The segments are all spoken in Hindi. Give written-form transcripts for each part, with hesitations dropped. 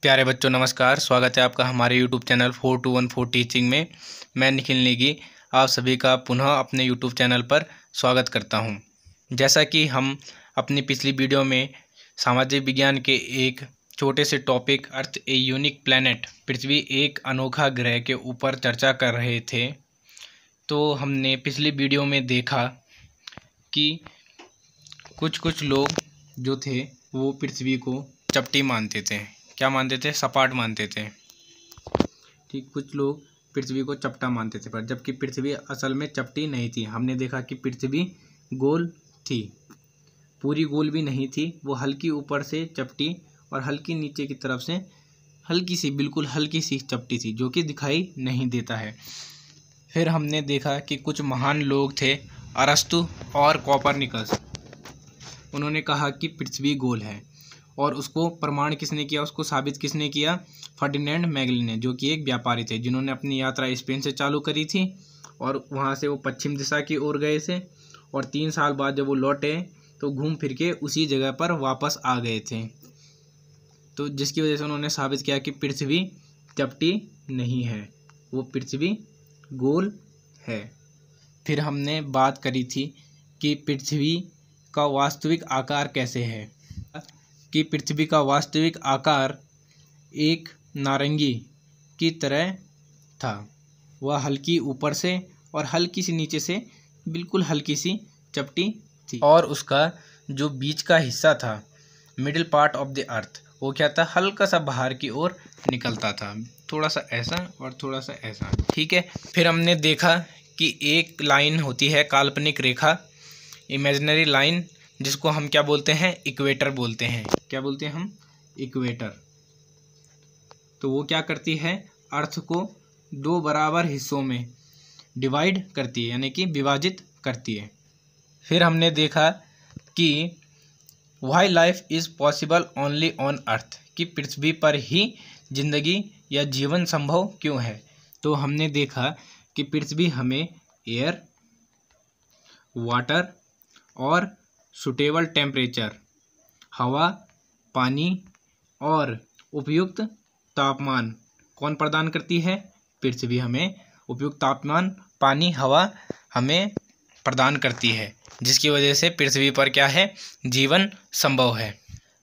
प्यारे बच्चों नमस्कार। स्वागत है आपका हमारे यूट्यूब चैनल 4214 टीचिंग में। मैं निखिल नेगी आप सभी का पुनः अपने यूट्यूब चैनल पर स्वागत करता हूं। जैसा कि हम अपनी पिछली वीडियो में सामाजिक विज्ञान के एक छोटे से topic earth a unique planet पृथ्वी एक अनोखा ग्रह के ऊपर चर्चा कर रहे थे, तो हमने पिछली वीडियो में देखा कि कुछ लोग जो थे वो पृथ्वी को चपटी मानते थे। क्या मानते थे? सपाट मानते थे। ठीक, कुछ लोग पृथ्वी को चपटा मानते थे, पर जबकि पृथ्वी असल में चपटी नहीं थी। हमने देखा कि पृथ्वी गोल थी, पूरी गोल भी नहीं थी। वो हल्की ऊपर से चपटी और हल्की नीचे की तरफ से हल्की सी, बिल्कुल हल्की सी चपटी थी, जो कि दिखाई नहीं देता है। फिर हमने देखा कि कुछ महान लोग थे, अरस्तु और कोपरनिकस। उन्होंने कहा कि पृथ्वी गोल है, और उसको प्रमाण किसने किया, उसको साबित किसने किया? फर्डिनेंड मैगेलन ने, जो कि एक व्यापारी थे, जिन्होंने अपनी यात्रा स्पेन से चालू करी थी और वहाँ से वो पश्चिम दिशा की ओर गए थे, और 3 साल बाद जब वो लौटे तो घूम फिर के उसी जगह पर वापस आ गए थे। तो जिसकी वजह से उन्होंने साबित किया कि पृथ्वी चपटी नहीं है, वो पृथ्वी गोल है। फिर हमने बात करी थी कि पृथ्वी का वास्तविक आकार कैसे है, कि पृथ्वी का वास्तविक आकार एक नारंगी की तरह था। वह हल्की ऊपर से और हल्की सी नीचे से, बिल्कुल हल्की सी चपटी थी, और उसका जो बीच का हिस्सा था, मिडिल पार्ट ऑफ द अर्थ, वो क्या था? हल्का सा बाहर की ओर निकलता था, थोड़ा सा ऐसा और थोड़ा सा ऐसा। ठीक है। फिर हमने देखा कि एक लाइन होती है, काल्पनिक रेखा, इमेजिनरी लाइन, जिसको हम क्या बोलते हैं? इक्वेटर बोलते हैं। क्या बोलते हैं हम? इक्वेटर। तो वो क्या करती है? अर्थ को 2 बराबर हिस्सों में डिवाइड करती है, यानी कि विभाजित करती है। फिर हमने देखा कि why life is possible only on earth, कि पृथ्वी पर ही जिंदगी या जीवन संभव क्यों है। तो हमने देखा कि पृथ्वी हमें एयर, वाटर और सूटेबल टेम्परेचर, हवा, पानी और उपयुक्त तापमान कौन प्रदान करती है? पृथ्वी हमें उपयुक्त तापमान, पानी, हवा हमें प्रदान करती है, जिसकी वजह से पृथ्वी पर क्या है? जीवन संभव है।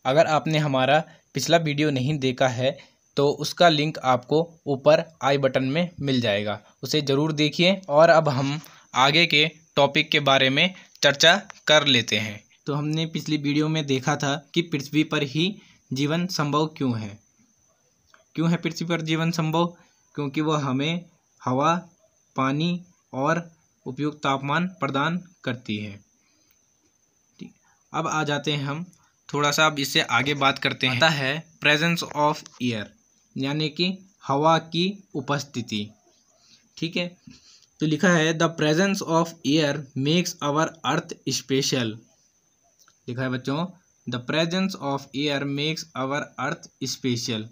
अगर आपने हमारा पिछला वीडियो नहीं देखा है तो उसका लिंक आपको ऊपर आई बटन में मिल जाएगा, उसे ज़रूर देखिए। और अब हम आगे के टॉपिक के बारे में चर्चा कर लेते हैं। तो हमने पिछली वीडियो में देखा था कि पृथ्वी पर ही जीवन संभव क्यों है। क्यों है पृथ्वी पर जीवन संभव? क्योंकि वह हमें हवा, पानी और उपयुक्त तापमान प्रदान करती है। ठीक, अब आ जाते हैं हम थोड़ा सा, अब इससे आगे बात करते हैं। आता है प्रेजेंस ऑफ एयर, यानी कि हवा की उपस्थिति। ठीक है। तो लिखा है the presence of air makes our earth special. लिखा है बच्चों, the presence of air makes our earth special,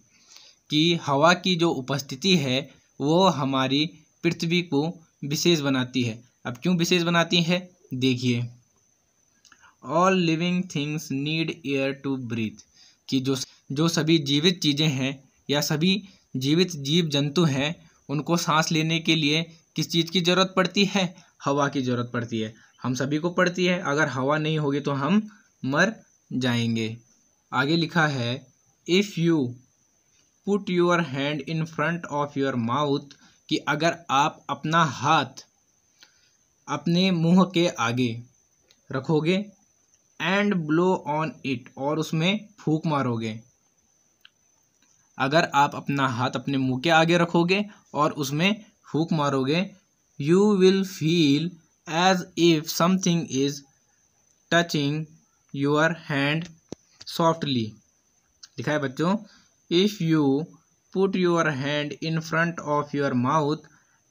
कि हवा की जो उपस्थिति है वो हमारी पृथ्वी को विशेष बनाती है। अब क्यों विशेष बनाती है? देखिए, all living things need air to breathe, कि जो सभी जीवित चीज़ें हैं या सभी जीवित जीव जंतु हैं, उनको सांस लेने के लिए किस चीज़ की ज़रूरत पड़ती है? हवा की ज़रूरत पड़ती है। हम सभी को पड़ती है। अगर हवा नहीं होगी तो हम मर जाएंगे। आगे लिखा है if you put your hand in front of your mouth, कि अगर आप अपना हाथ अपने मुंह के आगे रखोगे, एंड ब्लो ऑन इट, और उसमें फूंक मारोगे। अगर आप अपना हाथ अपने मुंह के आगे रखोगे और उसमें फूंक मारोगे, you will feel as if something is touching your hand softly. लिखा है बच्चों, if you put your hand in front of your mouth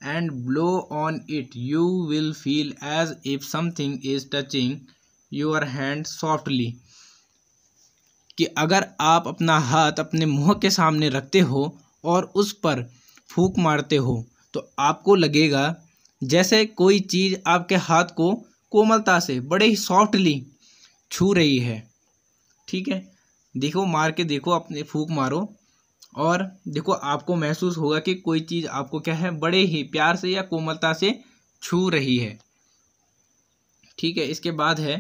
and blow on it, you will feel as if something is touching your hand softly, कि अगर आप अपना हाथ अपने मुंह के सामने रखते हो और उस पर फूंक मारते हो, तो आपको लगेगा जैसे कोई चीज़ आपके हाथ को कोमलता से, बड़े ही सॉफ्टली छू रही है। ठीक है, देखो, मार के देखो, अपने फूंक मारो, और देखो आपको महसूस होगा कि कोई चीज़ आपको क्या है, बड़े ही प्यार से या कोमलता से छू रही है। ठीक है, इसके बाद है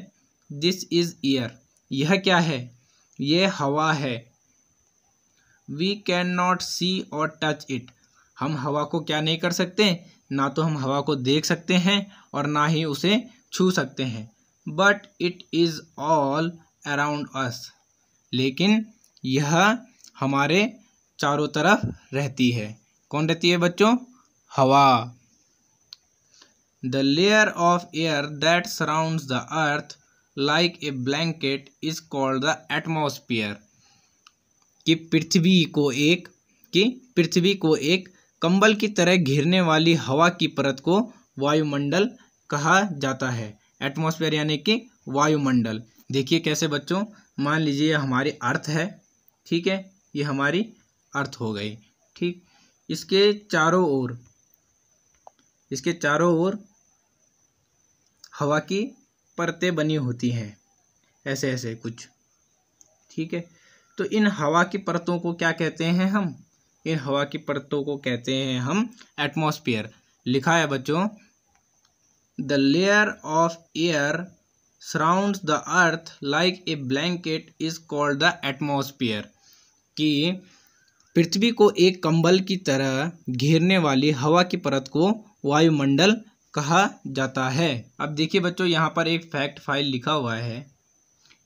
दिस इज एयर। यह क्या है? यह हवा है। वी कैन नॉट सी और टच इट। हम हवा को क्या नहीं कर सकते? ना तो हम हवा को देख सकते हैं और ना ही उसे छू सकते हैं। But it is all around us. लेकिन यह हमारे चारों तरफ रहती है। कौन रहती है बच्चों? हवा। The layer of air that surrounds the earth like a blanket is called the atmosphere. कि पृथ्वी को एक कंबल की तरह घेरने वाली हवा की परत को वायुमंडल कहा जाता है। एटमॉस्फेयर यानी कि वायुमंडल। देखिए कैसे बच्चों, मान लीजिए हमारी अर्थ है, ठीक है, ये हमारी अर्थ हो गई। ठीक, इसके चारों ओर हवा की परतें बनी होती हैं, ऐसे ऐसे कुछ। ठीक है, तो इन हवा की परतों को क्या कहते हैं हम? इन हवा की परतों को कहते हैं हम एटमॉस्फेयर। लिखा है बच्चों, the layer of air surrounds the earth like a blanket is called the atmosphere. कि पृथ्वी को एक कंबल की तरह घेरने वाली हवा की परत को वायुमंडल कहा जाता है। अब देखिए बच्चों, यहाँ पर एक फैक्ट फाइल लिखा हुआ है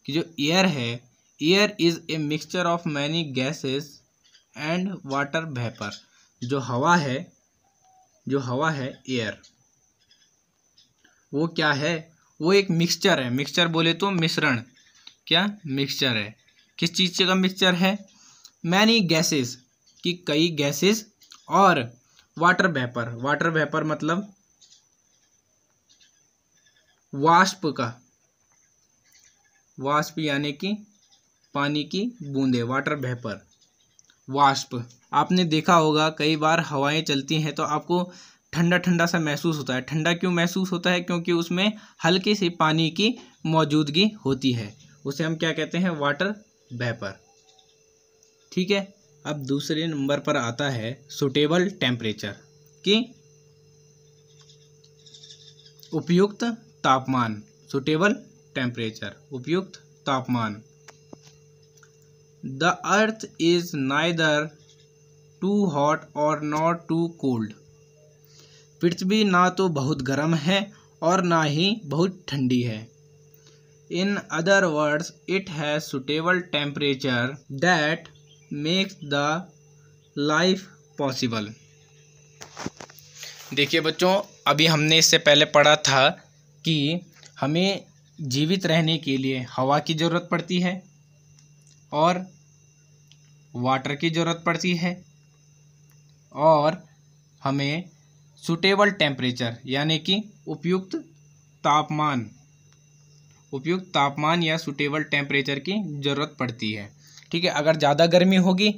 कि जो एयर है, air is a mixture of many gases and water vapour. जो हवा है एयर, वो क्या है? वो एक मिक्सचर है। मिक्सचर बोले तो मिश्रण। क्या मिक्सचर है? किस चीज़ का मिक्सचर है? मैनी गैसेस, कि कई गैसेस, और वाटर वेपर। वाटर वेपर मतलब वाष्प का, वाष्प यानी कि पानी की बूंदे, वाटर वेपर, वाष्प। आपने देखा होगा कई बार हवाएं चलती हैं तो आपको ठंडा ठंडा सा महसूस होता है। ठंडा क्यों महसूस होता है? क्योंकि उसमें हल्की सी पानी की मौजूदगी होती है। उसे हम क्या कहते हैं? Water vapour. ठीक है, अब दूसरे नंबर पर आता है सुटेबल टेम्परेचर, कि उपयुक्त तापमान। सुटेबल टेम्परेचर, उपयुक्त तापमान। The earth is neither too hot और नॉट टू कोल्ड। पृथ्वी ना तो बहुत गर्म है और ना ही बहुत ठंडी है। In other words it has suitable temperature that makes the life possible. देखिए बच्चों, अभी हमने इससे पहले पढ़ा था कि हमें जीवित रहने के लिए हवा की ज़रूरत पड़ती है और वाटर की ज़रूरत पड़ती है, और हमें सूटेबल टेम्परेचर यानी कि उपयुक्त तापमान या सूटेबल टेम्परेचर की ज़रूरत पड़ती है। ठीक है, अगर ज़्यादा गर्मी होगी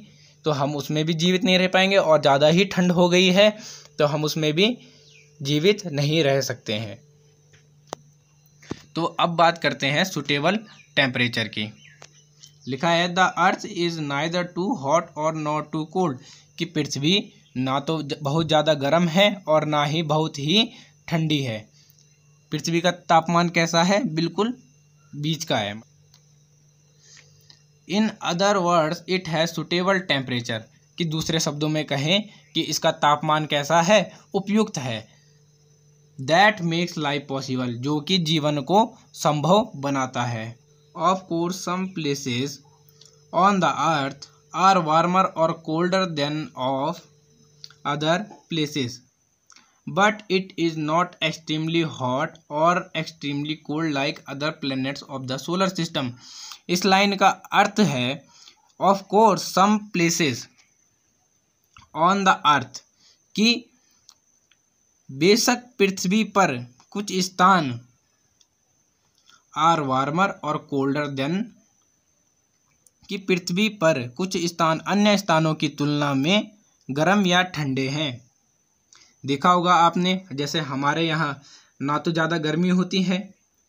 तो हम उसमें भी जीवित नहीं रह पाएंगे, और ज़्यादा ही ठंड हो गई है तो हम उसमें भी जीवित नहीं रह सकते हैं। तो अब बात करते हैं सूटेबल टेम्परेचर की। लिखा है the earth is neither too hot और नॉट टू कोल्ड। कि पृथ्वी ना तो बहुत ज़्यादा गर्म है और ना ही बहुत ही ठंडी है। पृथ्वी का तापमान कैसा है? बिल्कुल बीच का है। In other words it has suitable temperature. कि दूसरे शब्दों में कहें कि इसका तापमान कैसा है? उपयुक्त है। दैट मेक्स लाइफ पॉसिबल, जो कि जीवन को संभव बनाता है। Of course some places on the earth are warmer और colder than of other places, but it is not extremely hot और extremely cold like other planets of the solar system. इस लाइन का अर्थ है of course some places on the earth, कि बेशक पृथ्वी पर कुछ स्थान आर वार्मर और कोल्डर देन, कि पृथ्वी पर कुछ स्थान अन्य स्थानों की तुलना में गर्म या ठंडे हैं। देखा होगा आपने, जैसे हमारे यहाँ ना तो ज़्यादा गर्मी होती है,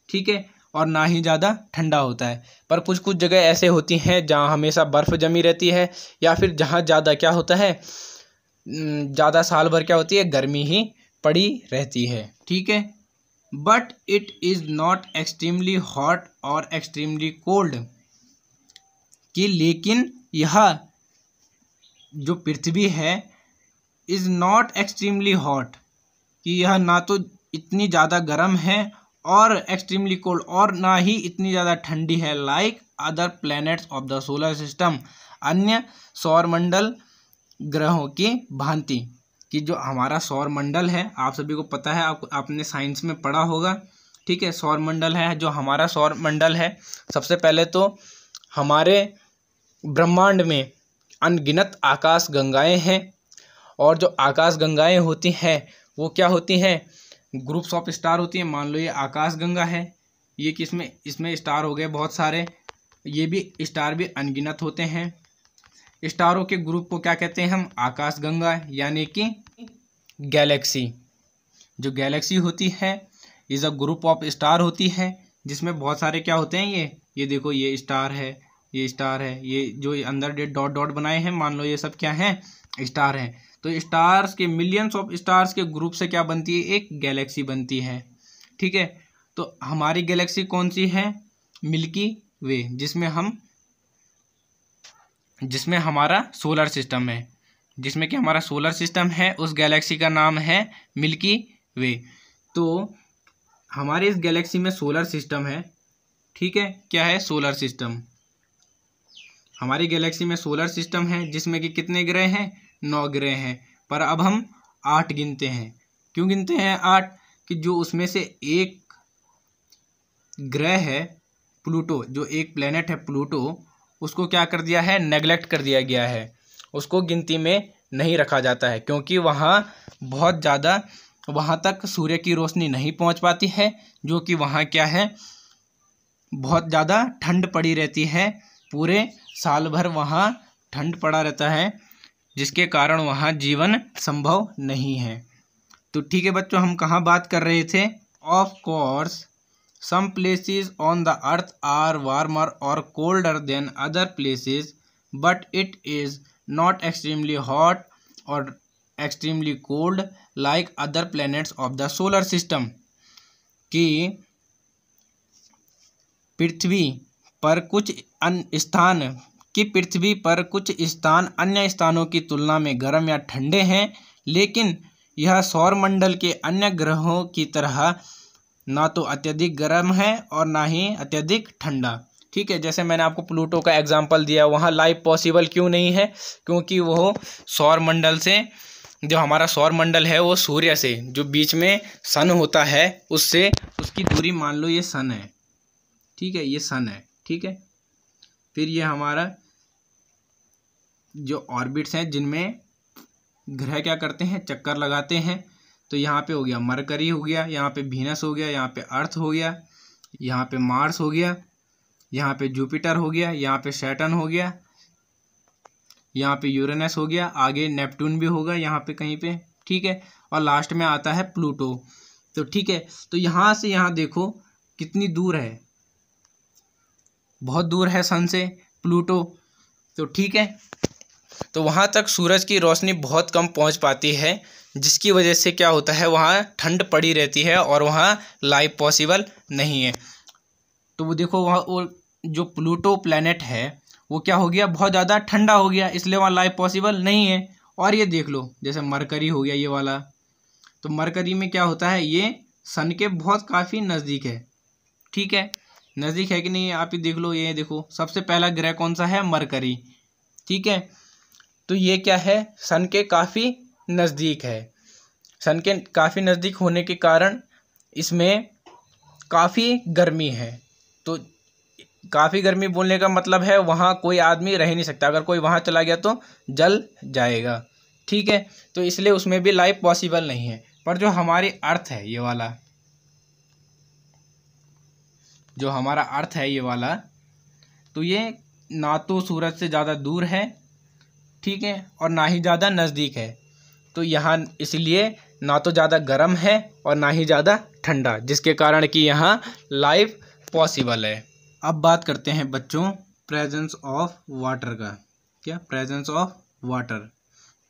ठीक है, और ना ही ज़्यादा ठंडा होता है। पर कुछ कुछ जगह ऐसे होती हैं जहाँ हमेशा बर्फ़ जमी रहती है, या फिर जहाँ ज़्यादा क्या होता है, ज़्यादा साल भर क्या होती है, गर्मी ही पड़ी रहती है। ठीक है, but it is not extremely hot और एक्सट्रीमली कोल्ड, कि लेकिन यह जो पृथ्वी है इज़ नॉट एक्सट्रीमली हॉट, कि यह ना तो इतनी ज़्यादा गर्म है और एक्सट्रीमली कोल्ड, और ना ही इतनी ज़्यादा ठंडी है, like other planets of the solar system, अन्य सौरमंडल ग्रहों की भांति। कि जो हमारा सौरमंडल है, आप सभी को पता है, आपने साइंस में पढ़ा होगा। ठीक है, सौरमंडल है, जो हमारा सौरमंडल है, सबसे पहले तो हमारे ब्रह्मांड में अनगिनत आकाश गंगाएँ हैं, और जो आकाश गंगाएँ होती हैं वो क्या होती हैं, ग्रुप्स ऑफ स्टार होती हैं। मान लो ये आकाश गंगा है, ये किसमें, इसमें स्टार हो गए बहुत सारे, ये भी स्टार भी अनगिनत होते हैं। स्टारों के ग्रुप को क्या कहते हैं हम, आकाश गंगा, यानी कि गैलेक्सी। जो गैलेक्सी होती है is a group of star होती है, जिसमें बहुत सारे क्या होते हैं, ये देखो, ये स्टार है, ये स्टार है, ये जो अंदर डॉट डॉट बनाए हैं, मान लो ये सब क्या हैं, स्टार हैं। तो स्टार्स के, मिलियंस ऑफ स्टार्स के ग्रुप से क्या बनती है, एक गैलेक्सी बनती है। ठीक है, तो हमारी गैलेक्सी कौन सी है, मिल्की वे, जिसमें हमारा सोलर सिस्टम है, जिसमें कि हमारा सोलर सिस्टम है, उस गैलेक्सी का नाम है मिल्की वे। तो हमारे इस गैलेक्सी में सोलर सिस्टम है। ठीक है, क्या है, सोलर सिस्टम। हमारी गैलेक्सी में सोलर सिस्टम है, जिसमें कि कितने ग्रह हैं, 9 ग्रह हैं, पर अब हम 8 गिनते हैं। क्यों गिनते हैं 8, कि जो उसमें से एक ग्रह है प्लूटो, जो एक प्लेनेट है प्लूटो, उसको क्या कर दिया है, नेग्लेक्ट कर दिया गया है, उसको गिनती में नहीं रखा जाता है, क्योंकि वहाँ बहुत ज़्यादा, वहाँ तक सूर्य की रोशनी नहीं पहुँच पाती है, जो कि वहाँ क्या है, बहुत ज़्यादा ठंड पड़ी रहती है, पूरे साल भर वहाँ ठंड पड़ा रहता है, जिसके कारण वहाँ जीवन संभव नहीं है। तो ठीक है बच्चों, हम कहाँ बात कर रहे थे, of course some places on the earth are warmer और colder than other places, but it is not extremely hot और extremely cold like other planets of the solar system. कि पृथ्वी पर कुछ स्थान अन्य स्थानों की तुलना में गर्म या ठंडे हैं, लेकिन यह सौरमंडल के अन्य ग्रहों की तरह ना तो अत्यधिक गर्म है और ना ही अत्यधिक ठंडा। ठीक है, जैसे मैंने आपको प्लूटो का एग्जांपल दिया, वहाँ लाइफ पॉसिबल क्यों नहीं है, क्योंकि वो सौरमंडल से, जो हमारा सौरमंडल है वो सूर्य से, जो बीच में सन होता है, उससे उसकी दूरी, मान लो ये सन है, ठीक है, ये सन है, ठीक है, फिर ये हमारा जो ऑर्बिट्स हैं, जिनमें ग्रह क्या करते हैं, चक्कर लगाते हैं। तो यहाँ पे हो गया मरकरी हो गया, यहाँ पे वीनस हो गया, यहाँ पे अर्थ हो गया, यहाँ पे मार्स हो गया, यहाँ पे जुपिटर हो गया, यहाँ पे सैटर्न हो गया, यहाँ पे यूरेनस हो गया, आगे नेपट्टून भी होगा यहाँ पे कहीं पे। ठीक है, और लास्ट में आता है प्लूटो। तो ठीक है, तो यहाँ से यहाँ देखो कितनी दूर है, बहुत दूर है सन से प्लूटो। तो ठीक है, तो वहाँ तक सूरज की रोशनी बहुत कम पहुँच पाती है, जिसकी वजह से क्या होता है, वहाँ ठंड पड़ी रहती है और वहाँ लाइफ पॉसिबल नहीं है। तो वो देखो, वहाँ वो जो प्लूटो प्लैनेट है वो क्या हो गया, बहुत ज़्यादा ठंडा हो गया, इसलिए वहाँ लाइफ पॉसिबल नहीं है। और ये देख लो, जैसे मरकरी हो गया ये वाला, तो मरकरी में क्या होता है, ये सन के बहुत काफ़ी नज़दीक है। ठीक है, नज़दीक है कि नहीं, आप ही देख लो, ये देखो सबसे पहला ग्रह कौन सा है, मरकरी। ठीक है, तो ये क्या है, सन के काफ़ी नज़दीक है। सन के काफ़ी नज़दीक होने के कारण इसमें काफ़ी गर्मी है। तो काफ़ी गर्मी बोलने का मतलब है वहाँ कोई आदमी रह नहीं सकता, अगर कोई वहाँ चला गया तो जल जाएगा। ठीक है, तो इसलिए उसमें भी लाइफ पॉसिबल नहीं है। पर जो हमारी अर्थ है ये वाला, जो हमारा अर्थ है ये वाला, तो ये ना तो सूरज से ज़्यादा दूर है, ठीक है, और ना ही ज़्यादा नज़दीक है। तो यहाँ इसलिए ना तो ज़्यादा गर्म है और ना ही ज़्यादा ठंडा, जिसके कारण कि यहाँ लाइफ पॉसिबल है। अब बात करते हैं बच्चों प्रेजेंस ऑफ वाटर का। क्या प्रेजेंस ऑफ वाटर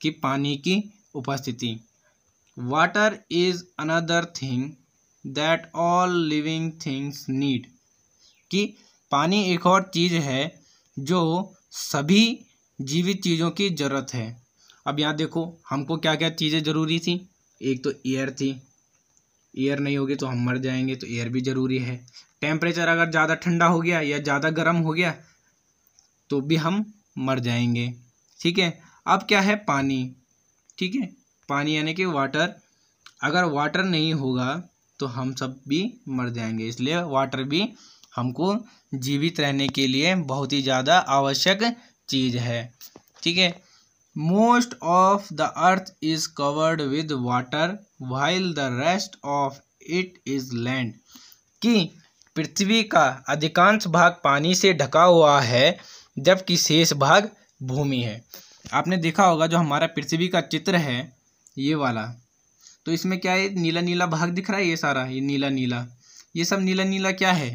कि पानी की उपस्थिति। Water is another thing that all living things need कि पानी एक और चीज़ है जो सभी जीवित चीज़ों की ज़रूरत है। अब यहाँ देखो हमको क्या क्या चीज़ें ज़रूरी थी। एक तो एयर थी, एयर नहीं होगी तो हम मर जाएंगे, तो एयर भी ज़रूरी है। टेम्परेचर अगर ज़्यादा ठंडा हो गया या ज़्यादा गर्म हो गया तो भी हम मर जाएंगे। ठीक है, अब क्या है पानी। ठीक है, पानी यानी कि वाटर। अगर वाटर नहीं होगा तो हम सब भी मर जाएंगे, इसलिए वाटर भी हमको जीवित रहने के लिए बहुत ही ज़्यादा आवश्यक चीज़ है। ठीक है, most of the earth is covered with water while the rest of it is land कि पृथ्वी का अधिकांश भाग पानी से ढका हुआ है जबकि शेष भाग भूमि है। आपने देखा होगा जो हमारा पृथ्वी का चित्र है ये वाला, तो इसमें क्या है, नीला नीला भाग दिख रहा है, ये सारा ये नीला नीला, ये सब नीला नीला क्या है,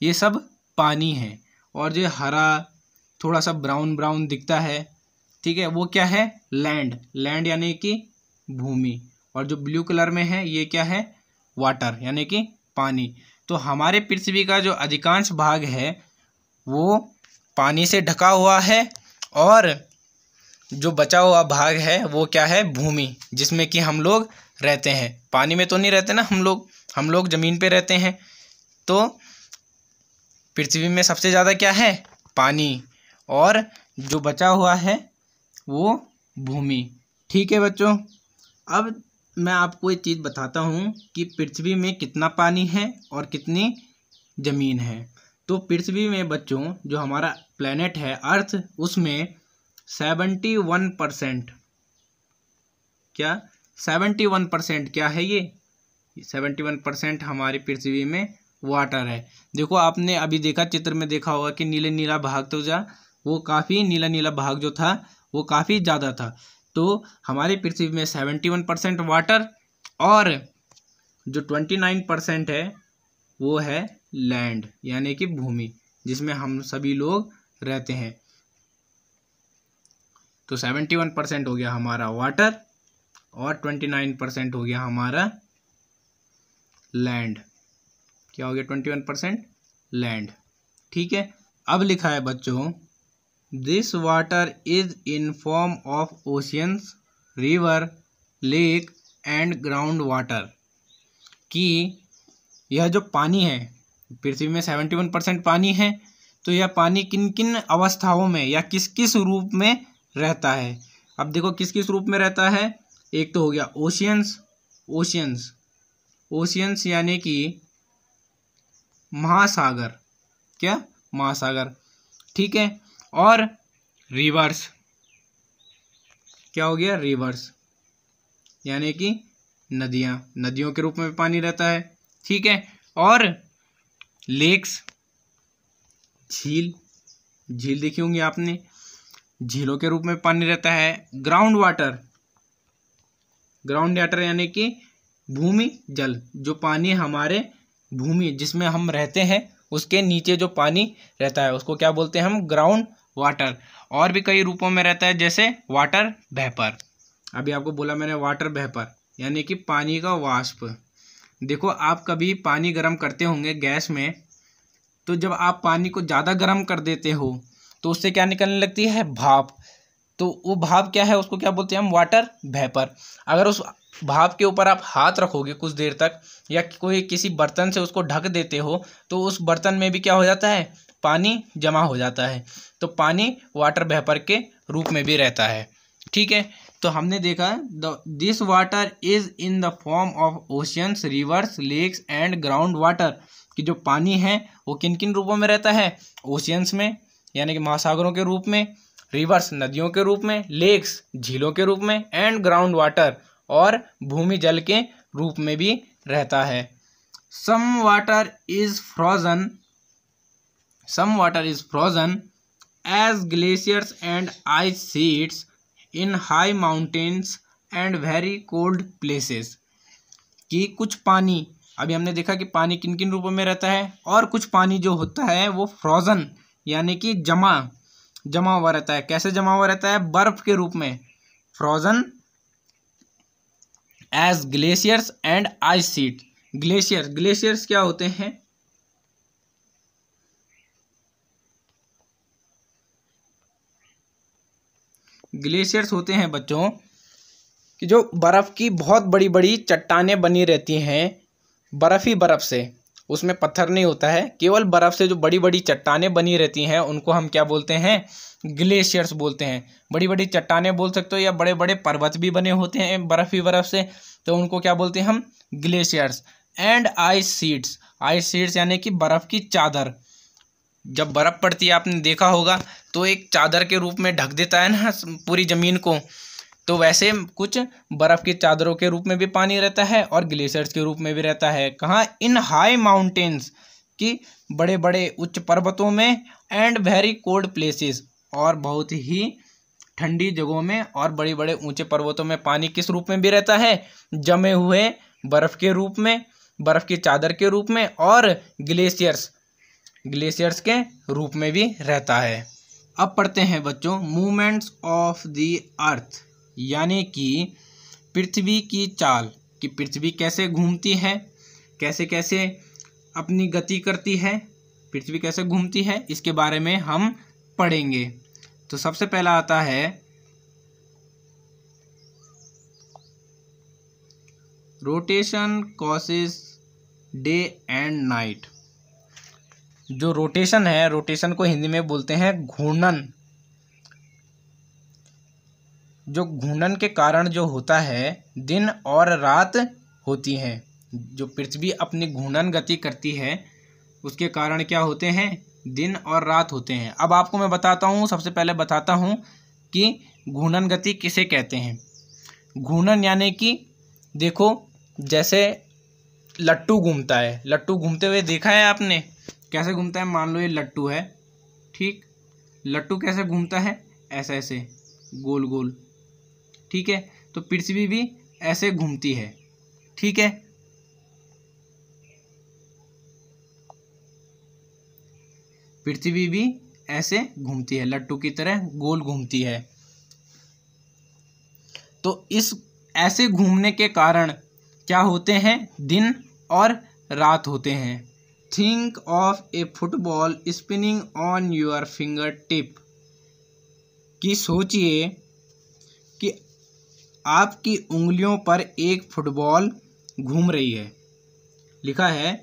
ये सब पानी है। और जो हरा थोड़ा सा ब्राउन ब्राउन दिखता है, ठीक है, वो क्या है, लैंड। लैंड यानी कि भूमि। और जो ब्लू कलर में है ये क्या है, वाटर यानी कि पानी। तो हमारे पृथ्वी का जो अधिकांश भाग है वो पानी से ढका हुआ है और जो बचा हुआ भाग है वो क्या है, भूमि, जिसमें कि हम लोग रहते हैं। पानी में तो नहीं रहते ना हम लोग ज़मीन पे रहते हैं। तो पृथ्वी में सबसे ज़्यादा क्या है, पानी, और जो बचा हुआ है वो भूमि। ठीक है बच्चों, अब मैं आपको एक चीज़ बताता हूँ कि पृथ्वी में कितना पानी है और कितनी ज़मीन है। तो पृथ्वी में बच्चों जो हमारा प्लेनेट है अर्थ, उसमें 71% क्या 71% क्या है, ये 71% हमारी पृथ्वी में वाटर है। देखो आपने अभी देखा चित्र में देखा होगा कि नीले नीला भाग तो वो काफ़ी नीला नीला भाग जो था वो काफ़ी ज़्यादा था। तो हमारी पृथ्वी में 71% वाटर और जो 29% है वो है लैंड यानी कि भूमि, जिसमें हम सभी लोग रहते हैं। तो 71% हो गया हमारा वाटर और 29% हो गया हमारा लैंड। क्या हो गया, 21% लैंड। ठीक है, अब लिखा है बच्चों this water is in form of oceans, river, lake and ground water कि यह जो पानी है पृथ्वी में 71% पानी है, तो यह पानी किन किन अवस्थाओं में या किस किस रूप में रहता है। अब देखो किस किस रूप में रहता है। एक तो हो गया ओशियंस, ओशियंस ओशियंस यानी कि महासागर, क्या महासागर। ठीक है, और रिवर्स, क्या हो गया, रिवर्स यानी कि नदियाँ, नदियों के रूप में पानी रहता है। ठीक है, और लेक्स, झील, झील देखी होंगी आपने, झीलों के रूप में पानी रहता है। ग्राउंड वाटर, ग्राउंड वाटर यानी कि भूमि जल, जो पानी हमारे भूमि जिसमें हम रहते हैं उसके नीचे जो पानी रहता है उसको क्या बोलते हैं हम, ग्राउंड वाटर। और भी कई रूपों में रहता है जैसे वाटर वेपर। अभी आपको बोला मैंने वाटर वेपर यानी कि पानी का वाष्प। देखो आप कभी पानी गर्म करते होंगे गैस में, तो जब आप पानी को ज़्यादा गर्म कर देते हो तो उससे क्या निकलने लगती है, भाप। तो वो भाप क्या है, उसको क्या बोलते हैं हम, वाटर वेपर। अगर उस भाप के ऊपर आप हाथ रखोगे कुछ देर तक या कोई किसी बर्तन से उसको ढक देते हो तो उस बर्तन में भी क्या हो जाता है, पानी जमा हो जाता है। तो पानी वाटर वेपर के रूप में भी रहता है। ठीक है, तो हमने देखा this water is in the form of oceans, rivers, lakes and ground water कि जो पानी है वो किन किन रूपों में रहता है, ओशियंस में यानी कि महासागरों के रूप में, रिवर्स नदियों के रूप में, लेक्स झीलों के रूप में, एंड ग्राउंड वाटर और भूमि जल के रूप में भी रहता है। Some water is frozen as glaciers and ice sheets in high mountains and very cold places कि कुछ पानी अभी हमने देखा कि पानी किन किन रूपों में रहता है, और कुछ पानी जो होता है वो फ्रोजन यानी कि जमा हुआ रहता है। कैसे जमा हुआ रहता है? बर्फ के रूप में, frozen as glaciers and ice sheet. Glaciers क्या होते हैं? ग्लेशियर्स होते हैं बच्चों कि जो बर्फ की बहुत बड़ी बड़ी चट्टानें बनी रहती हैं, बर्फ ही बर्फ से, उसमें पत्थर नहीं होता है, केवल बर्फ से जो बड़ी बड़ी चट्टानें बनी रहती हैं उनको हम क्या बोलते हैं? ग्लेशियर्स बोलते हैं। बड़ी बड़ी चट्टानें बोल सकते हो, या बड़े बड़े पर्वत भी बने होते हैं बर्फ ही बर्फ से, तो उनको क्या बोलते हैं हम? ग्लेशियर्स। एंड आइस शीट्स यानी कि बर्फ की चादर। जब बर्फ पड़ती है आपने देखा होगा तो एक चादर के रूप में ढक देता है ना पूरी ज़मीन को, तो वैसे कुछ बर्फ़ की चादरों के रूप में भी पानी रहता है और ग्लेशियर्स के रूप में भी रहता है। कहाँ? इन हाई माउंटेन्स, की बड़े बड़े उच्च पर्वतों में, एंड वेरी कोल्ड प्लेसेस, और बहुत ही ठंडी जगहों में और बड़े बड़े ऊंचे पर्वतों में पानी किस रूप में भी रहता है? जमे हुए बर्फ़ के रूप में, बर्फ़ की चादर के रूप में, और ग्लेशियर्स के रूप में भी रहता है। अब पढ़ते हैं बच्चों मूवमेंट्स ऑफ द अर्थ, यानी कि पृथ्वी की चाल, कि पृथ्वी कैसे घूमती है, कैसे कैसे अपनी गति करती है, पृथ्वी कैसे घूमती है, इसके बारे में हम पढ़ेंगे। तो सबसे पहला आता है rotation causes day and night. जो रोटेशन है, रोटेशन को हिंदी में बोलते हैं घूर्णन। जो घूर्णन के कारण जो होता है दिन और रात होती हैं। जो पृथ्वी अपनी घूर्णन गति करती है उसके कारण क्या होते हैं? दिन और रात होते हैं। अब आपको मैं बताता हूँ, सबसे पहले बताता हूँ कि घूर्णन गति किसे कहते हैं। घूर्णन यानी कि देखो, जैसे लट्टू घूमता है, लट्टू घूमते हुए देखा है आपने? कैसे घूमता है? मान लो ये लट्टू है, ठीक, लट्टू कैसे घूमता है? ऐसे ऐसे गोल गोल, ठीक है। तो पृथ्वी भी ऐसे घूमती है, ठीक है। पृथ्वी भी ऐसे घूमती है, लट्टू की तरह गोल घूमती है। तो इस ऐसे घूमने के कारण क्या होते हैं? दिन और रात होते हैं। Think of A football spinning on your finger tip, कि सोचिए कि आपकी उंगलियों पर एक फुटबॉल घूम रही है। लिखा है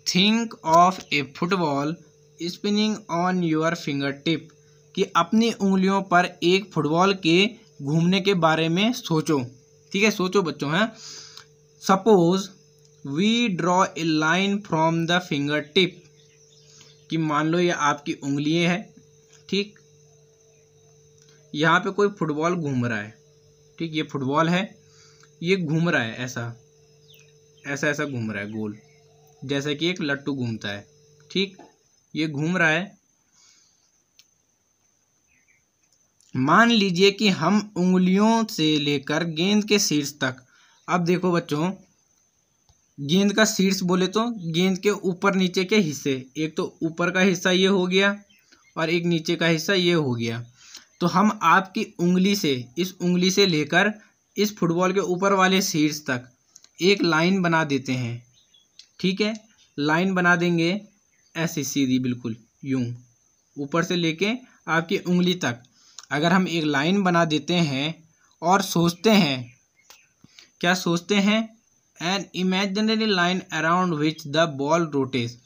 think of A football spinning on your finger tip, कि अपनी उंगलियों पर एक फुटबॉल के घूमने के बारे में सोचो, ठीक है। सोचो बच्चों, हैं। Suppose we draw a line from the finger tip, कि मान लो ये आपकी उंगली है, ठीक, यहाँ पे कोई फुटबॉल घूम रहा है, ठीक, ये फुटबॉल है, ये घूम रहा है, ऐसा ऐसा ऐसा घूम रहा है गोल, जैसे कि एक लट्टू घूमता है, ठीक, ये घूम रहा है। मान लीजिए कि हम उंगलियों से लेकर गेंद के शीर्ष तक, अब देखो बच्चों, गेंद का शीर्ष बोले तो गेंद के ऊपर नीचे के हिस्से, एक तो ऊपर का हिस्सा ये हो गया और एक नीचे का हिस्सा ये हो गया। तो हम आपकी उंगली से, इस उंगली से लेकर इस फुटबॉल के ऊपर वाले शीर्ष तक एक लाइन बना देते हैं, ठीक है। लाइन बना देंगे ऐसी सीधी, बिल्कुल यूं, ऊपर से लेके आपकी उंगली तक अगर हम एक लाइन बना देते हैं और सोचते हैं, क्या सोचते हैं? An imaginary line around which the ball rotates,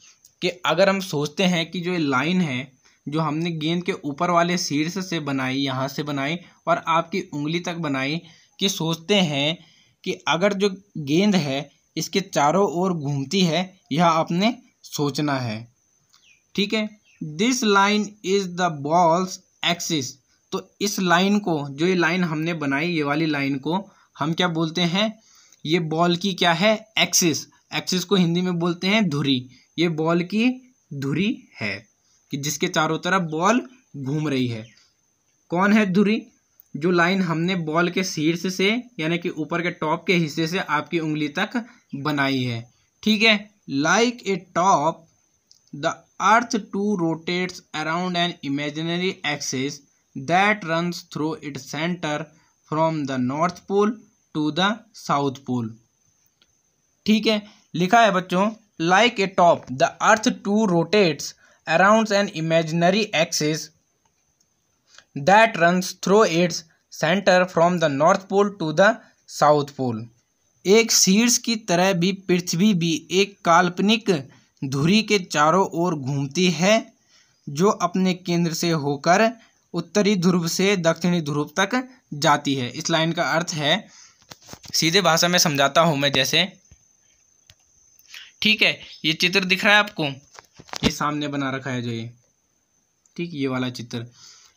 कि अगर हम सोचते हैं कि जो ये लाइन है जो हमने गेंद के ऊपर वाले शीर्ष से बनाई, यहाँ से बनाई और आपकी उंगली तक बनाई, कि सोचते हैं कि अगर जो गेंद है इसके चारों ओर घूमती है, यह आपने सोचना है, ठीक है। This line is the balls axis, तो इस लाइन को, जो ये लाइन हमने बनाई, ये वाली लाइन को हम क्या बोलते हैं? ये बॉल की क्या है? एक्सिस। एक्सिस को हिंदी में बोलते हैं धुरी। ये बॉल की धुरी है कि जिसके चारों तरफ बॉल घूम रही है। कौन है धुरी? जो लाइन हमने बॉल के शीर्ष से, यानी कि ऊपर के टॉप के हिस्से से आपकी उंगली तक बनाई है, ठीक है। Like a top the earth too rotates around an imaginary axis that runs through its centre from the north pole to the south pole. ठीक है, लिखा है बच्चों, like a top the earth too rotates around an imaginary axis that runs through its centre from the north pole to the south pole. एक शीर्ष की तरह भी पृथ्वी भी एक काल्पनिक धुरी के चारों ओर घूमती है जो अपने केंद्र से होकर उत्तरी ध्रुव से दक्षिणी ध्रुव तक जाती है। इस लाइन का अर्थ है, सीधे भाषा में समझाता हूं मैं जैसे, ठीक है। ये चित्र दिख रहा है आपको, ये सामने बना रखा है जो ये, ठीक, ये वाला चित्र,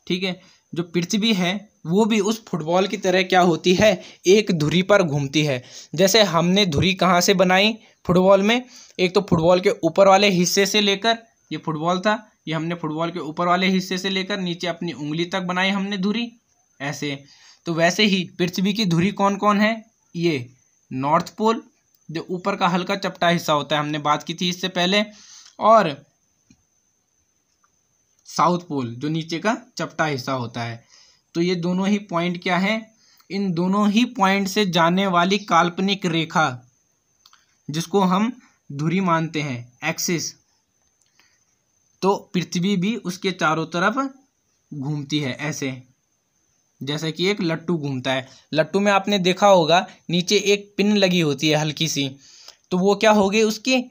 ठीक है। जो पृथ्वी है वो भी उस फुटबॉल की तरह क्या होती है, एक धुरी पर घूमती है। जैसे हमने धुरी कहाँ से बनाई फुटबॉल में, एक तो फुटबॉल के ऊपर वाले हिस्से से लेकर, ये फुटबॉल था, ये हमने फुटबॉल के ऊपर वाले हिस्से से लेकर नीचे अपनी उंगली तक बनाई हमने धुरी, ऐसे। तो वैसे ही पृथ्वी की धुरी कौन कौन है, ये नॉर्थ पोल जो ऊपर का हल्का चपटा हिस्सा होता है, हमने बात की थी इससे पहले, और साउथ पोल जो नीचे का चपटा हिस्सा होता है। तो ये दोनों ही पॉइंट क्या है, इन दोनों ही पॉइंट से जाने वाली काल्पनिक रेखा जिसको हम धुरी मानते हैं, एक्सिस, तो पृथ्वी भी उसके चारों तरफ घूमती है ऐसे, जैसे कि एक लट्टू घूमता है। लट्टू में आपने देखा होगा नीचे एक पिन लगी होती है हल्की सी, तो वो क्या हो गई, उसकी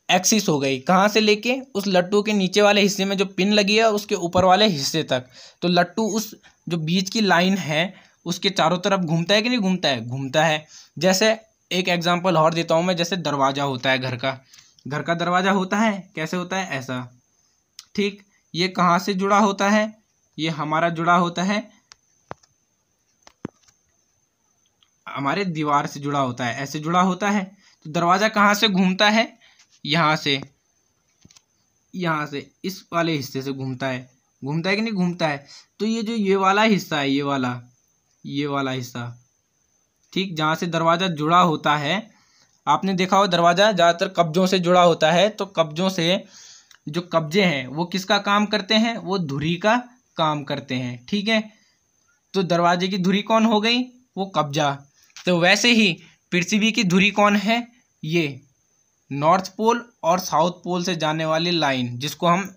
एक्सिस हो गई, कहाँ से लेके उस लट्टू के नीचे वाले हिस्से में जो पिन लगी है उसके ऊपर वाले हिस्से तक। तो लट्टू उस जो बीच की लाइन है उसके चारों तरफ घूमता है कि नहीं घूमता है, घूमता है। जैसे एक एग्जांपल और देता हूँ मैं, जैसे दरवाज़ा होता है घर का दरवाज़ा होता है, कैसे होता है, ऐसा, ठीक। ये कहाँ से जुड़ा होता है, ये हमारा जुड़ा होता है, हमारे दीवार से जुड़ा होता है, ऐसे जुड़ा होता है। तो दरवाज़ा कहाँ से घूमता है, यहाँ से इस वाले हिस्से से घूमता है कि नहीं घूमता है। तो ये जो ये वाला हिस्सा है, ये वाला हिस्सा, ठीक, जहाँ से दरवाज़ा जुड़ा होता है, आपने देखा हो दरवाज़ा ज़्यादातर कब्जों से जुड़ा होता है, तो कब्जों से जो कब्जे हैं वो किसका काम करते हैं, वो धुरी का काम करते हैं, ठीक है। तो दरवाजे की धुरी कौन हो गई, वो कब्जा। तो वैसे ही पृथ्वी की धुरी कौन है, ये नॉर्थ पोल और साउथ पोल से जाने वाली लाइन जिसको हम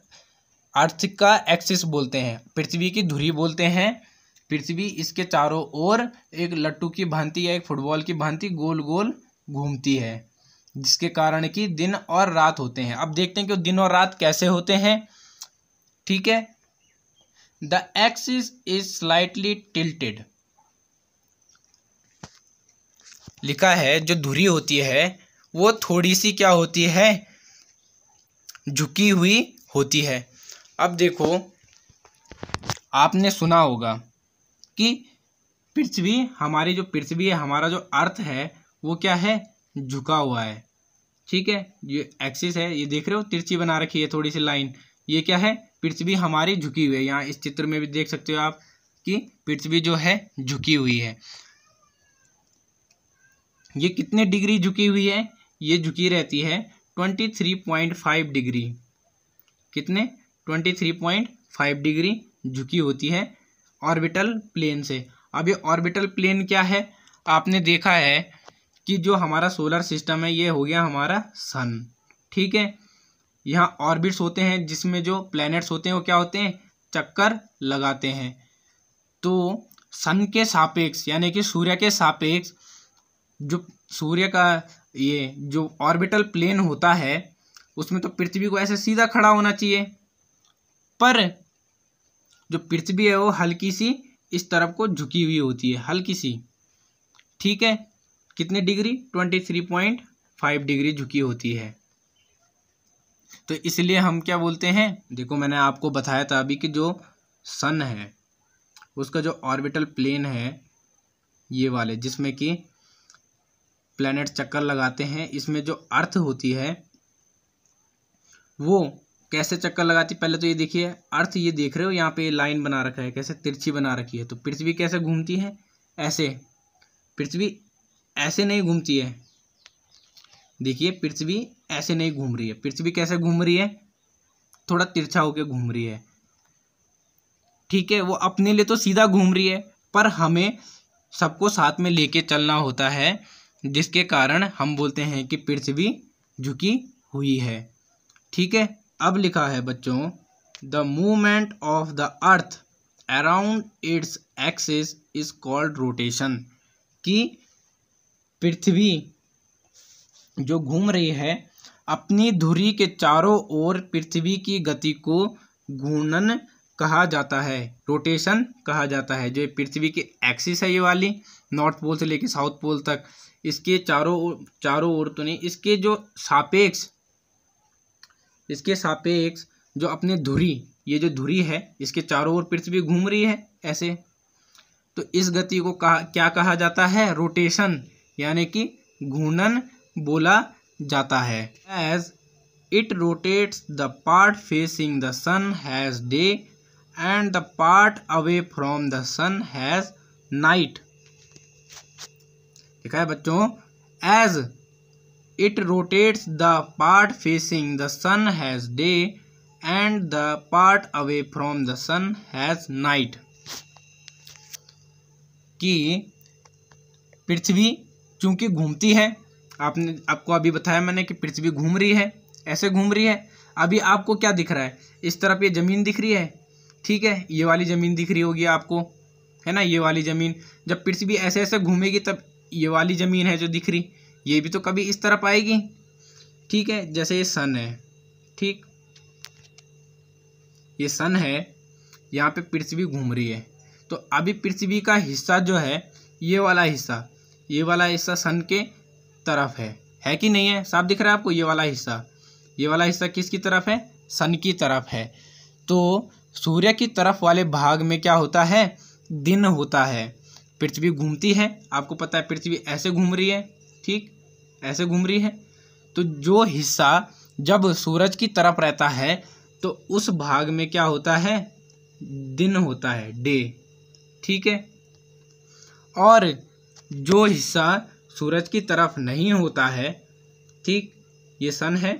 अर्थ का एक्सिस बोलते हैं, पृथ्वी की धुरी बोलते हैं। पृथ्वी इसके चारों ओर एक लट्टू की भांति या एक फुटबॉल की भांति गोल गोल घूमती है, जिसके कारण कि दिन और रात होते हैं। अब देखते हैं कि दिन और रात कैसे होते हैं, ठीक है। The axis is slightly tilted, लिखा है जो धुरी होती है वो थोड़ी सी क्या होती है, झुकी हुई होती है। अब देखो, आपने सुना होगा कि पृथ्वी, हमारी जो पृथ्वी है, हमारा जो अर्थ है वो क्या है, झुका हुआ है, ठीक है। ये एक्सिस है, ये देख रहे हो तिरछी बना रखी है थोड़ी सी लाइन, ये क्या है, पृथ्वी हमारी झुकी हुई है। यहाँ इस चित्र में भी देख सकते हो आप कि पृथ्वी जो है झुकी हुई है। ये कितने डिग्री झुकी हुई है, ये झुकी रहती है 23.5 डिग्री, कितने, 23.5 डिग्री झुकी होती है ऑर्बिटल प्लेन से। अब ये ऑर्बिटल प्लेन क्या है, आपने देखा है कि जो हमारा सोलर सिस्टम है ये हो गया हमारा सन, ठीक है। यहाँ ऑर्बिट्स होते हैं जिसमें जो प्लैनेट्स होते हैं वो क्या होते हैं, चक्कर लगाते हैं। तो सन के सापेक्ष यानी कि सूर्य के सापेक्ष जो सूर्य का ये जो ऑर्बिटल प्लेन होता है उसमें तो पृथ्वी को ऐसे सीधा खड़ा होना चाहिए, पर जो पृथ्वी है वो हल्की सी इस तरफ को झुकी हुई होती है, हल्की सी, ठीक है। कितने डिग्री, 23.5 डिग्री झुकी होती है। तो इसलिए हम क्या बोलते हैं, देखो मैंने आपको बताया था अभी कि जो सन है उसका जो ऑर्बिटल प्लेन है ये वाले, जिसमें कि प्लैनेट चक्कर लगाते हैं, इसमें जो अर्थ होती है वो कैसे चक्कर लगाती, पहले तो ये देखिए अर्थ, ये देख रहे हो यहाँ पे लाइन बना रखा है, कैसे तिरछी बना रखी है। तो पृथ्वी कैसे घूमती है, ऐसे, पृथ्वी ऐसे नहीं घूमती है, देखिए पृथ्वी ऐसे नहीं घूम रही है, पृथ्वी कैसे घूम रही है, थोड़ा तिरछा होकर घूम रही है, ठीक है। वो अपने लिए तो सीधा घूम रही है, पर हमें सबको साथ में लेके चलना होता है, जिसके कारण हम बोलते हैं कि पृथ्वी झुकी हुई है, ठीक है। अब लिखा है बच्चों, the movement of the earth around its axis is called rotation, कि पृथ्वी जो घूम रही है अपनी धुरी के चारों ओर, पृथ्वी की गति को घूर्णन कहा जाता है, रोटेशन कहा जाता है। जो पृथ्वी की एक्सिस है ये वाली, नॉर्थ पोल से लेके साउथ पोल तक, इसके चारों ओर तो नहीं, इसके जो सापेक्ष, इसके सापेक्ष जो अपने धुरी, ये जो धुरी है इसके चारों ओर पृथ्वी घूम रही है ऐसे, तो इस गति को क्या कहा जाता है, रोटेशन, यानी कि घूर्णन बोला जाता है। As it rotates the part facing the sun has day and the part away from the sun has night. लिखा है बच्चों, as it rotates the part facing the sun has day and the part away from the sun has night, कि पृथ्वी चूंकि घूमती है, आपको अभी बताया मैंने कि पृथ्वी घूम रही है, ऐसे घूम रही है। अभी आपको क्या दिख रहा है, इस तरफ ये ज़मीन दिख रही है, ठीक है, ये वाली ज़मीन दिख रही होगी आपको, है ना, ये वाली ज़मीन। जब पृथ्वी ऐसे ऐसे घूमेगी तब ये वाली ज़मीन है जो दिख रही, ये भी तो कभी इस तरफ आएगी, ठीक है। जैसे ये सन है, ठीक, ये सन है, यहाँ पे पृथ्वी घूम रही है, तो अभी पृथ्वी का हिस्सा जो है, ये वाला हिस्सा सन के तरफ है कि नहीं है, साफ दिख रहा है आपको, ये वाला हिस्सा किसकी तरफ है, सन की तरफ है। तो सूर्य की तरफ वाले भाग में क्या होता है, दिन होता है, पृथ्वी घूमती है, आपको पता है पृथ्वी ऐसे घूम रही है, ठीक, ऐसे घूम रही है। तो जो हिस्सा जब सूरज की तरफ रहता है तो उस भाग में क्या होता है, दिन होता है, डे, ठीक है। और जो हिस्सा सूरज की तरफ नहीं होता है, ठीक, ये सन है,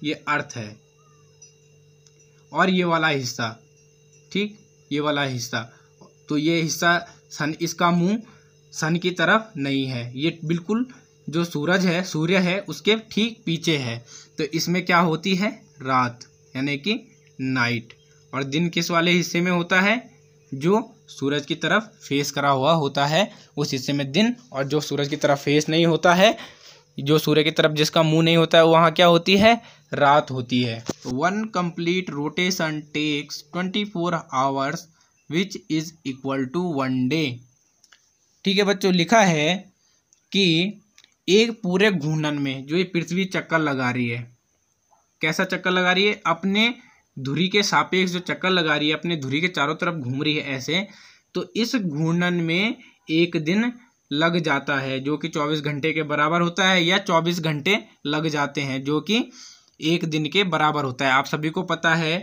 ये अर्थ है, और ये वाला हिस्सा, ठीक, ये वाला हिस्सा, तो ये हिस्सा सन, इसका मुंह सन की तरफ नहीं है, ये बिल्कुल जो सूर्य है उसके ठीक पीछे है। तो इसमें क्या होती है, रात, यानी कि नाइट। और दिन किस वाले हिस्से में होता है, जो सूरज की तरफ फेस करा हुआ होता है उस हिस्से में दिन, और जो सूरज की तरफ फेस नहीं होता है, जो सूर्य की तरफ जिसका मुंह नहीं होता है, वहाँ क्या होती है, रात होती है। 1 complete rotation takes 24 hours which is equal to 1 day. ठीक है बच्चों, लिखा है कि एक पूरे घूर्णन में जो ये पृथ्वी चक्कर लगा रही है, कैसा चक्कर लगा रही है, अपने धुरी के सापेक्ष जो चक्कर लगा रही है, अपने धुरी के चारों तरफ घूम रही है ऐसे, तो इस घूर्णन में एक दिन लग जाता है जो कि 24 घंटे के बराबर होता है, या 24 घंटे लग जाते हैं जो कि एक दिन के बराबर होता है। आप सभी को पता है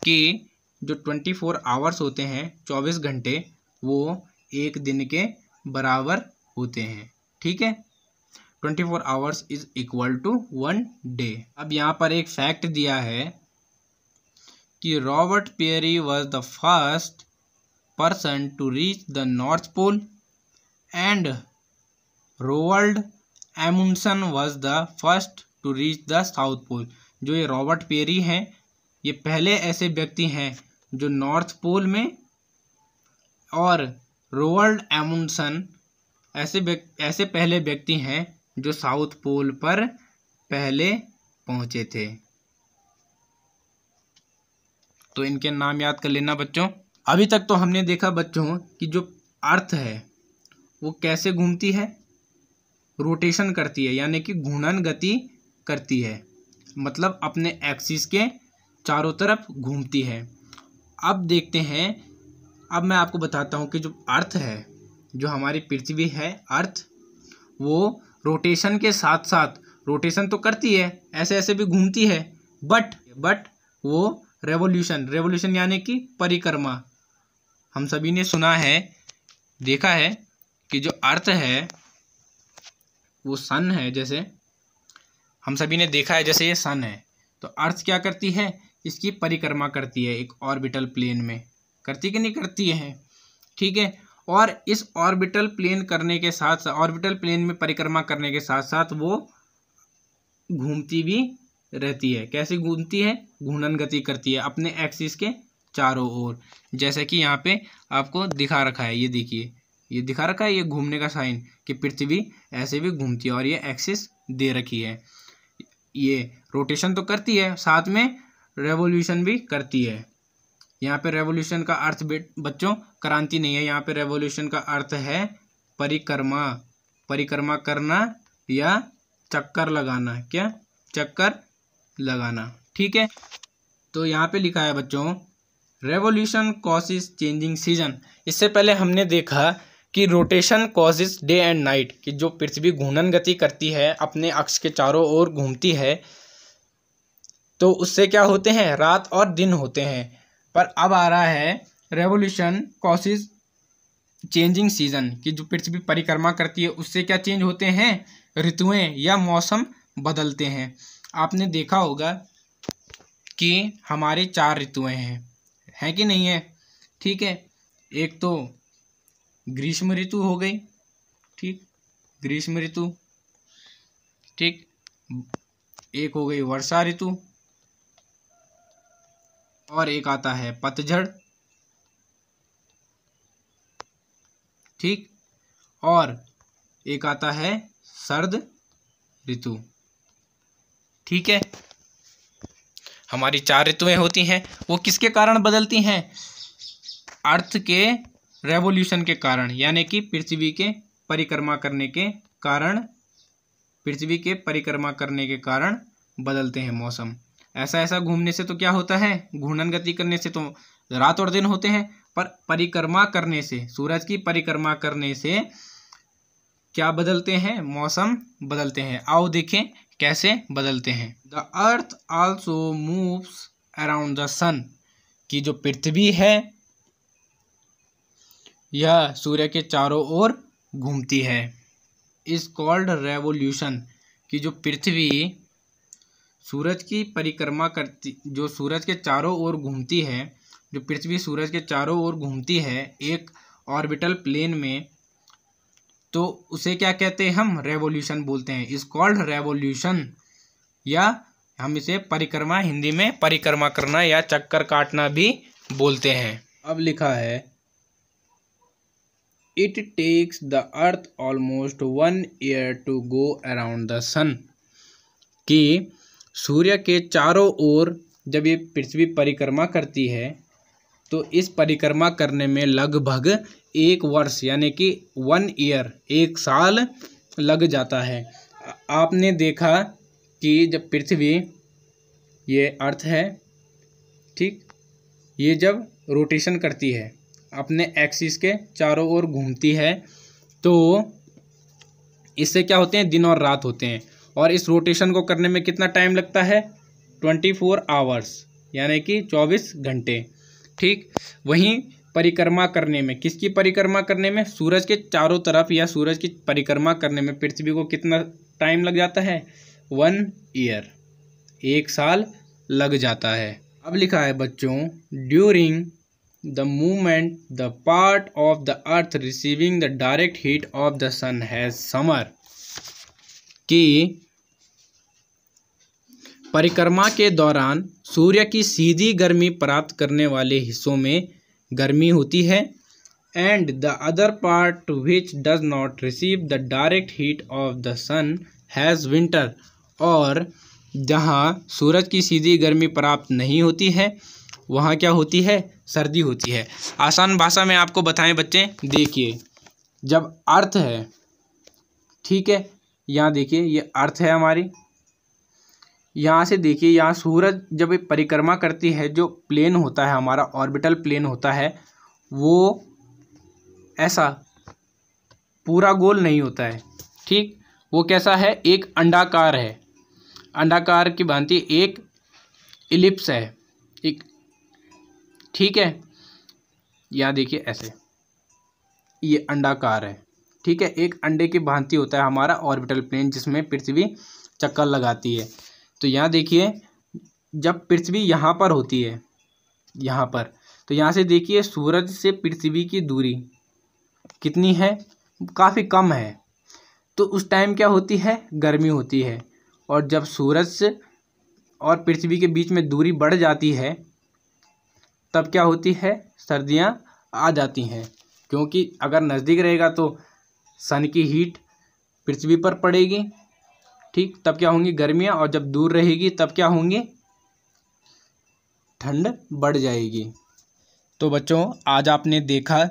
कि जो 24 आवर्स होते हैं, 24 घंटे, वो एक दिन के बराबर होते हैं, ठीक है। 24 hours is equal to 1 day. अब यहाँ पर एक फैक्ट दिया है कि Robert Peary was the first person to reach the north pole and Roald Amundsen was the first to reach the south pole. जो ये रॉबर्ट पेरी हैं, ये पहले ऐसे व्यक्ति हैं जो नॉर्थ पोल में, और रोवाल्ड एमुंडसन ऐसे पहले व्यक्ति हैं जो साउथ पोल पर पहले पहुंचे थे। तो इनके नाम याद कर लेना बच्चों। अभी तक तो हमने देखा बच्चों कि जो अर्थ है वो कैसे घूमती है, रोटेशन करती है, यानी कि घूर्णन गति करती है, मतलब अपने एक्सिस के चारों तरफ घूमती है। अब देखते हैं, अब मैं आपको बताता हूँ कि जो अर्थ है, जो हमारी पृथ्वी है अर्थ, वो रोटेशन के साथ साथ रोटेशन तो करती है, ऐसे ऐसे भी घूमती है, बट वो रेवोल्यूशन यानी कि परिक्रमा, हम सभी ने सुना है, देखा है कि जो अर्थ है वो सन है, जैसे हम सभी ने देखा है, जैसे ये सन है तो अर्थ क्या करती है, इसकी परिक्रमा करती है एक ऑर्बिटल प्लेन में, करती कि नहीं करती है, ठीक है। और इस ऑर्बिटल प्लेन करने के साथ साथ, ऑर्बिटल प्लेन में परिक्रमा करने के साथ साथ वो घूमती भी रहती है। कैसे घूमती है, घूर्णन गति करती है अपने एक्सिस के चारों ओर, जैसे कि यहाँ पे आपको दिखा रखा है, ये देखिए ये दिखा रखा है, ये घूमने का साइन कि पृथ्वी ऐसे भी घूमती है और ये एक्सिस दे रखी है। ये रोटेशन तो करती है, साथ में रेवोल्यूशन भी करती है। यहाँ पे रेवोल्यूशन का अर्थ बच्चों क्रांति नहीं है, यहाँ पे रेवोल्यूशन का अर्थ है परिक्रमा, परिक्रमा करना या चक्कर लगाना, क्या चक्कर लगाना, ठीक है। तो यहाँ पे लिखा है बच्चों रेवोल्यूशन कॉजेस चेंजिंग सीजन। इससे पहले हमने देखा कि rotation causes day and night, कि जो पृथ्वी घूर्णन गति करती है अपने अक्ष के चारों ओर घूमती है तो उससे क्या होते हैं, रात और दिन होते हैं। पर अब आ रहा है रेवोल्यूशन कॉजेस चेंजिंग सीजन, कि जो पृथ्वी परिक्रमा करती है उससे क्या चेंज होते हैं, ऋतुएं या मौसम बदलते हैं। आपने देखा होगा कि हमारी 4 ऋतुएं हैं कि नहीं है, ठीक है। एक तो ग्रीष्म ऋतु हो गई, ठीक, ग्रीष्म ऋतु, ठीक। एक हो गई वर्षा ऋतु, और एक आता है पतझड़, ठीक, और एक आता है शरद ऋतु, ठीक है। हमारी 4 ऋतुएं होती हैं, वो किसके कारण बदलती हैं, अर्थ के रेवोल्यूशन के कारण, यानी कि पृथ्वी के परिक्रमा करने के कारण, पृथ्वी के परिक्रमा करने के कारण बदलते हैं मौसम। ऐसा घूमने से तो क्या होता है, घूर्णन गति करने से तो रात और दिन होते हैं, पर परिक्रमा करने से, सूरज की परिक्रमा करने से क्या बदलते हैं, मौसम बदलते हैं। आओ देखें कैसे बदलते हैं। The earth also moves around the sun, कि जो पृथ्वी है यह सूर्य के चारों ओर घूमती है, इज कॉल्ड रेवोल्यूशन, कि जो पृथ्वी सूरज की परिक्रमा करती, जो सूरज के चारों ओर घूमती है, जो पृथ्वी सूरज के चारों ओर घूमती है एक ऑर्बिटल प्लेन में, तो उसे क्या कहते हैं, हम रेवोल्यूशन बोलते हैं, इज कॉल्ड रेवोल्यूशन, या हम इसे परिक्रमा, हिंदी में परिक्रमा करना या चक्कर काटना भी बोलते हैं। अब लिखा है it takes the earth almost 1 year to go around the sun, कि सूर्य के चारों ओर जब ये पृथ्वी परिक्रमा करती है तो इस परिक्रमा करने में लगभग 1 वर्ष यानी कि 1 year 1 साल लग जाता है। आपने देखा कि जब पृथ्वी, ये अर्थ है, ठीक, ये जब रोटेशन करती है अपने एक्सिस के चारों ओर घूमती है तो इससे क्या होते हैं, दिन और रात होते हैं, और इस रोटेशन को करने में कितना टाइम लगता है, 24 hours यानी कि 24 घंटे, ठीक। वहीं परिक्रमा करने में, किसकी परिक्रमा करने में, सूरज के चारों तरफ या सूरज की परिक्रमा करने में पृथ्वी को कितना टाइम लग जाता है, 1 year 1 साल लग जाता है। अब लिखा है बच्चों during the movement the part of the earth receiving the direct heat of the sun has summer, कि परिक्रमा के दौरान सूर्य की सीधी गर्मी प्राप्त करने वाले हिस्सों में गर्मी होती है, and the other part which does not receive the direct heat of the sun has winter, और जहाँ सूरज की सीधी गर्मी प्राप्त नहीं होती है वहाँ क्या होती है, सर्दी होती है। आसान भाषा में आपको बताएं बच्चे, देखिए जब अर्थ है, ठीक है, यहाँ देखिए ये अर्थ है हमारी, यहाँ से देखिए यहाँ सूरज जब परिक्रमा करती है, जो प्लेन होता है हमारा ऑर्बिटल प्लेन होता है वो ऐसा पूरा गोल नहीं होता है, ठीक, वो कैसा है, एक अंडाकार है, अंडाकार की भांति एक इलिप्स है, एक, ठीक है। यहाँ देखिए ऐसे ये अंडाकार है, ठीक है, एक अंडे की भांति होता है हमारा ऑर्बिटल प्लेन जिसमें पृथ्वी चक्कर लगाती है। तो यहाँ देखिए, जब पृथ्वी यहाँ पर होती है, यहाँ पर, तो यहाँ से देखिए सूरज से पृथ्वी की दूरी कितनी है, काफ़ी कम है। तो उस टाइम क्या होती है, गर्मी होती है। और जब सूरज से और पृथ्वी के बीच में दूरी बढ़ जाती है तब क्या होती है, सर्दियाँ आ जाती हैं। क्योंकि अगर नज़दीक रहेगा तो सन की हीट पृथ्वी पर पड़ेगी, ठीक, तब क्या होंगी, गर्मियाँ। और जब दूर रहेगी तब क्या होंगी, ठंड बढ़ जाएगी। तो बच्चों, आज आपने देखा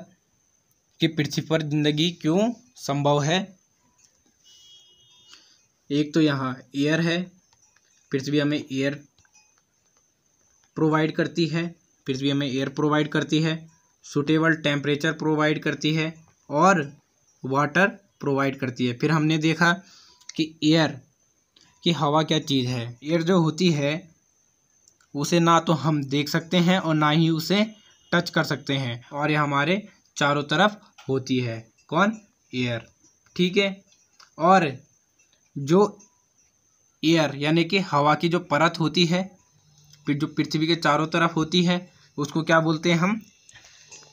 कि पृथ्वी पर जिंदगी क्यों संभव है। एक तो यहाँ एयर है, पृथ्वी हमें एयर प्रोवाइड करती है, पृथ्वी हमें एयर प्रोवाइड करती है, सूटेबल टेम्परेचर प्रोवाइड करती है और वाटर प्रोवाइड करती है। फिर हमने देखा कि एयर की हवा क्या चीज़ है। एयर जो होती है उसे ना तो हम देख सकते हैं और ना ही उसे टच कर सकते हैं, और ये हमारे चारों तरफ होती है। कौन, एयर, ठीक है। और जो एयर यानी कि हवा की जो परत होती है, फिर जो पृथ्वी के चारों तरफ होती है, उसको क्या बोलते हैं हम,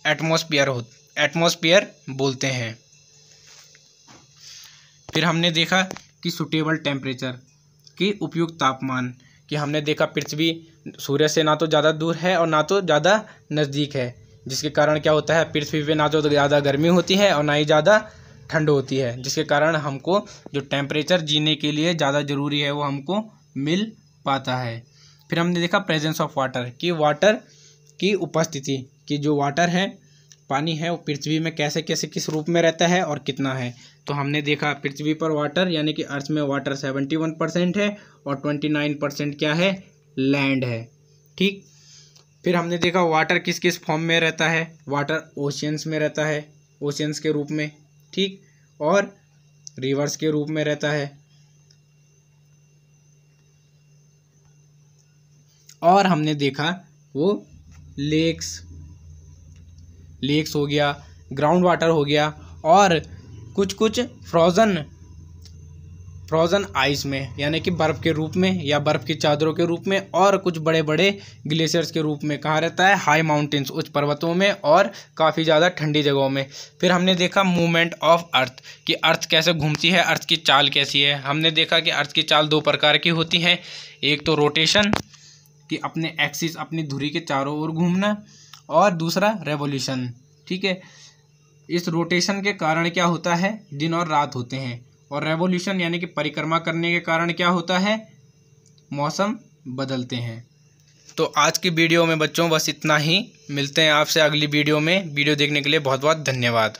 एटमॉस्फेयर बोलते हैं। फिर हमने देखा कि सूटेबल टेम्परेचर की उपयुक्त तापमान, कि हमने देखा पृथ्वी सूर्य से ना तो ज़्यादा दूर है और ना तो ज़्यादा नज़दीक है, जिसके कारण क्या होता है, पृथ्वी पे ना तो ज़्यादा गर्मी होती है और ना ही ज़्यादा ठंड होती है, जिसके कारण हमको जो टेम्परेचर जीने के लिए ज़्यादा ज़रूरी है वो हमको मिल पाता है। फिर हमने देखा प्रेजेंस ऑफ वाटर, कि वाटर की उपस्थिति, कि जो वाटर है, पानी है, वो पृथ्वी में कैसे कैसे किस रूप में रहता है और कितना है। तो हमने देखा पृथ्वी पर वाटर यानी कि अर्थ में वाटर 71% है और 29% क्या है, लैंड है, ठीक। फिर हमने देखा वाटर किस किस फॉर्म में रहता है, वाटर ओशियंस में रहता है, ओशियंस के रूप में, ठीक, और रिवर्स के रूप में रहता है। और हमने देखा वो लेक्स हो गया, ग्राउंड वाटर हो गया, और कुछ कुछ फ्रोज़न आइस में यानी कि बर्फ़ के रूप में या बर्फ़ की चादरों के रूप में, और कुछ बड़े बड़े ग्लेशियर्स के रूप में कहाँ रहता है, हाई माउंटेन्स, उच्च पर्वतों में और काफ़ी ज़्यादा ठंडी जगहों में। फिर हमने देखा मूवमेंट ऑफ अर्थ, कि अर्थ कैसे घूमती है, अर्थ की चाल कैसी है। हमने देखा कि अर्थ की चाल दो प्रकार की होती है, एक तो रोटेशन, कि अपने एक्सिस, अपनी धुरी के चारों ओर घूमना, और दूसरा रेवोल्यूशन, ठीक है। इस रोटेशन के कारण क्या होता है, दिन और रात होते हैं, और रेवोल्यूशन यानी कि परिक्रमा करने के कारण क्या होता है, मौसम बदलते हैं। तो आज की वीडियो में बच्चों बस इतना ही, मिलते हैं आपसे अगली वीडियो में। वीडियो देखने के लिए बहुत बहुत धन्यवाद।